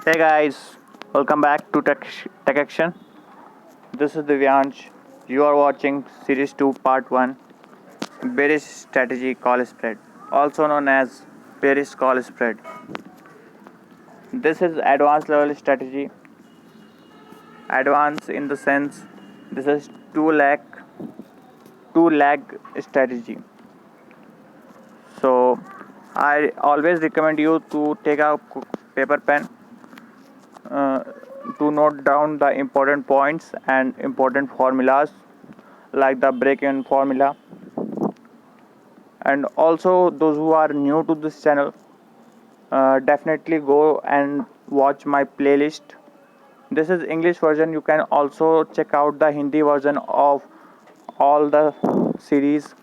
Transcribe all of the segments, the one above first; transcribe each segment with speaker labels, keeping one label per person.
Speaker 1: Hey guys, welcome back to Tech Action. This is Divyansh. You are watching Series 2 Part 1 Bearish Strategy Call Spread, also known as Bearish Call Spread. This is advanced level strategy. Advanced in the sense this is 2 lag strategy. So I always recommend you to take a paper pen uh, to note down the important points and important formulas like the break-even formula. And also those who are new to this channel, definitely go and watch my playlist. This is English version. You can also check out the Hindi version of all the series.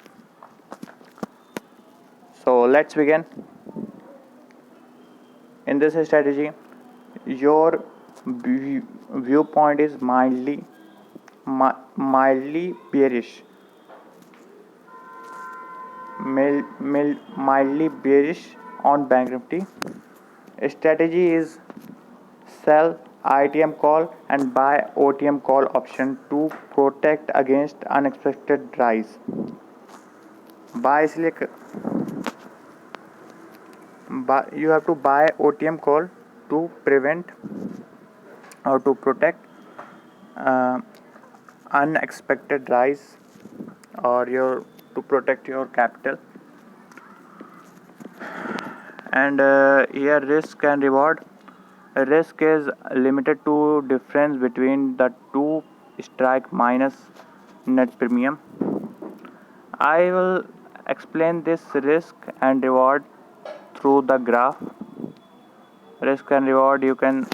Speaker 1: So let's begin. In this strategy, your viewpoint is mildly bearish, mildly bearish on Bank Nifty. Strategy is sell ITM call and buy OTM call option to protect against unexpected rise. Buy इसलिए you have to buy OTM call to prevent or to protect uh, unexpected rise, or your to protect your capital. And here risk and reward. Risk is limited to difference between the two strike minus net premium. I will explain this risk and reward through the graph. Risk and reward, you can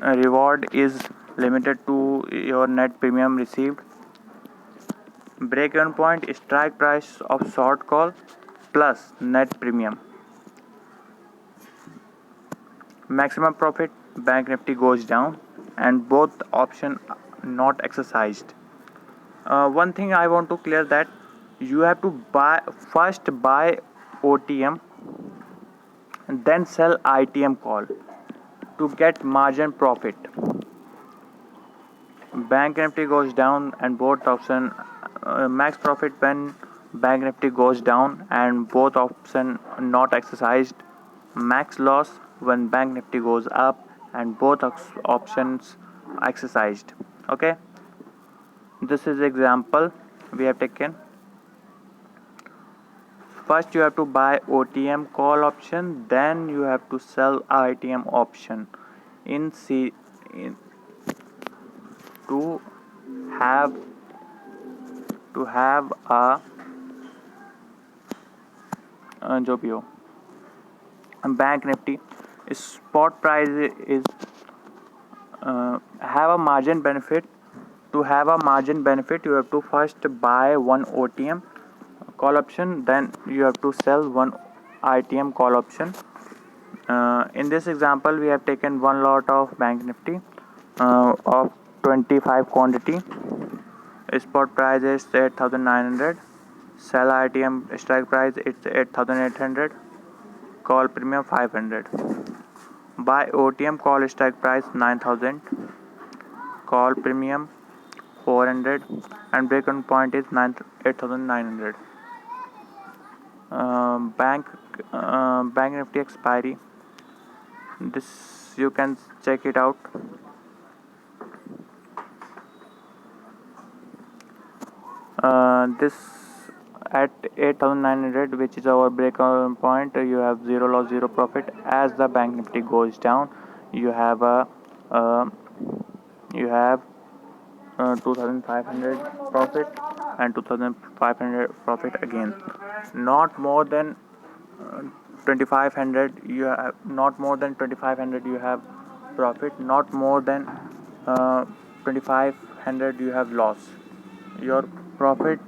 Speaker 1: reward is limited to your net premium received. Break even point, strike price of short call plus net premium. Maximum profit, Bank Nifty goes down and both option not exercised. One thing I want to clear that you have to buy OTM and then sell ITM call to get margin profit. Bank Nifty goes down and both option max profit when Bank Nifty goes down and both option not exercised. Max loss when Bank Nifty goes up and both options exercised. Okay, this is example we have taken. First you have to buy OTM call option, then you have to sell ITM option in to have a जो भी हो Bank Nifty spot price is have a margin benefit. To have a margin benefit, you have to first buy one OTM call option, then you have to sell one ITM call option. In this example, we have taken one lot of Bank Nifty of 25 quantity. Spot price is 8,900. Sell ITM strike price it's 8,800. Call premium 500. Buy OTM call strike price 9,000. Call premium 400 and break even point is 8,900. Bank Nifty expiry. This you can check it out. This at 8,900, which is our break even point, you have zero loss, zero profit. As the Bank Nifty goes down, you have a you have 2,500 profit and 2,500 profit again. Not more than 2,500 you have, not more than 2,500 you have profit, not more than 2,500 you have loss. Your profit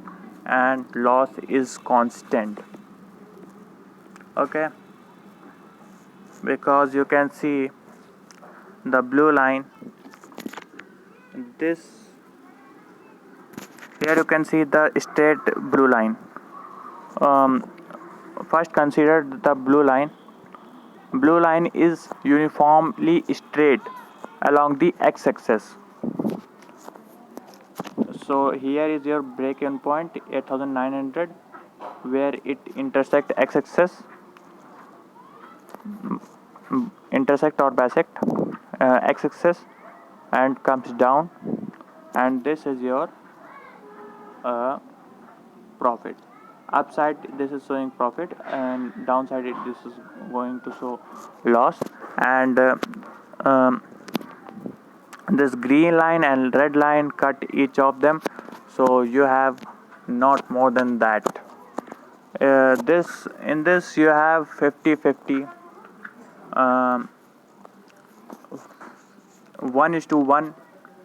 Speaker 1: and loss is constant. Okay, because you can see the blue line. This here you can see the straight blue line. First consider the blue line. Blue line is uniformly straight along the x-axis. So here is your break-even point 8900, where it intersect x-axis, intersect or bisect x-axis, and comes down, and this is your profit. Upside this is showing profit, and downside this is going to show loss. And this green line and red line cut each of them, so you have not more than that. This in this you have 50-50, 1:1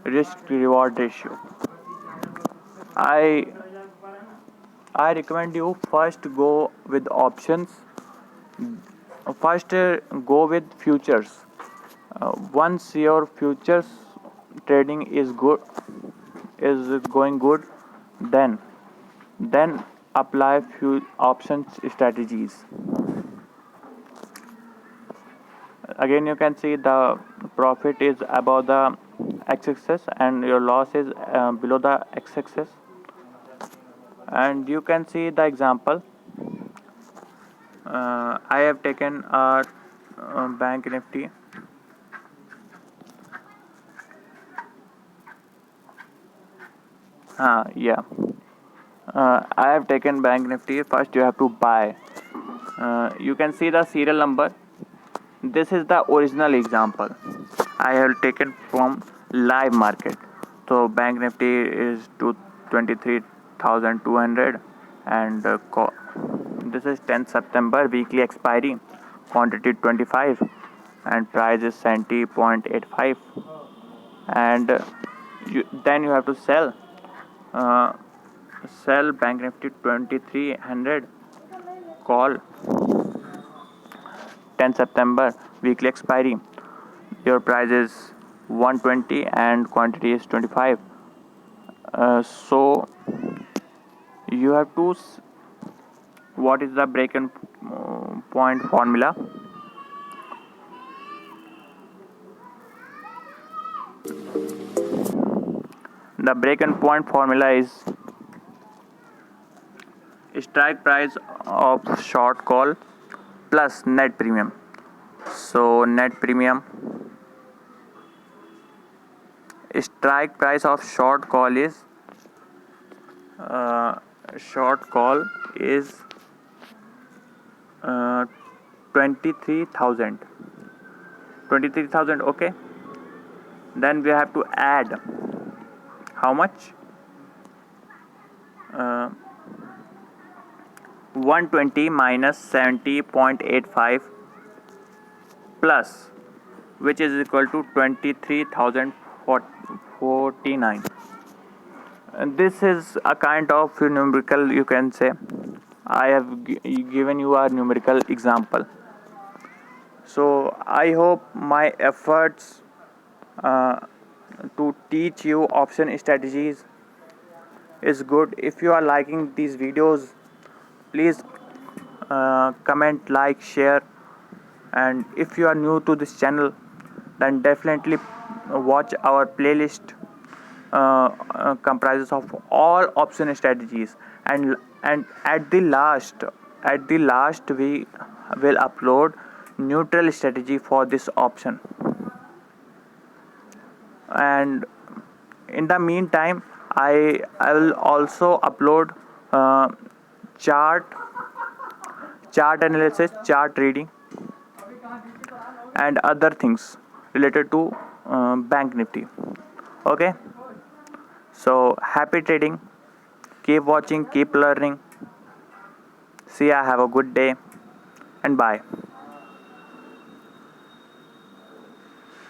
Speaker 1: risk reward ratio. I recommend you first go with options. First go with futures. Once your futures trading is going good, then apply few options strategies. Again, you can see the profit is above the x-axis and your loss is below the x-axis. And you can see the example. I have taken a bank nifty. Yeah, I have taken bank nifty. First you have to buy. You can see the serial number. This is the original example I have taken from live market. So bank nifty is to 23,200, and this is 10th September, weekly expiry, quantity 25, and price is 70.85. And then you have to sell bank nifty 2300, call 10 September, weekly expiry. Your price is 120 and quantity is 25. So you have to what is the break-even point formula? The break-even point formula is strike price of short call plus net premium. So net premium, strike price of short call is 23,000. Okay. Then we have to add how much? 120 minus 70.85 plus, which is equal to 23,049. And this is a kind of numerical, you can say. I have given you a numerical example. So I hope my efforts to teach you option strategies is good. If you are liking these videos, please comment, like, share. And if you are new to this channel, then definitely watch our playlist, comprises of all option strategies, and at the last we will upload neutral strategy for this option. And in the meantime, I will also upload chart analysis, chart reading, and other things related to bank nifty. Okay, so happy trading, keep watching, keep learning. See ya, have a good day, and bye.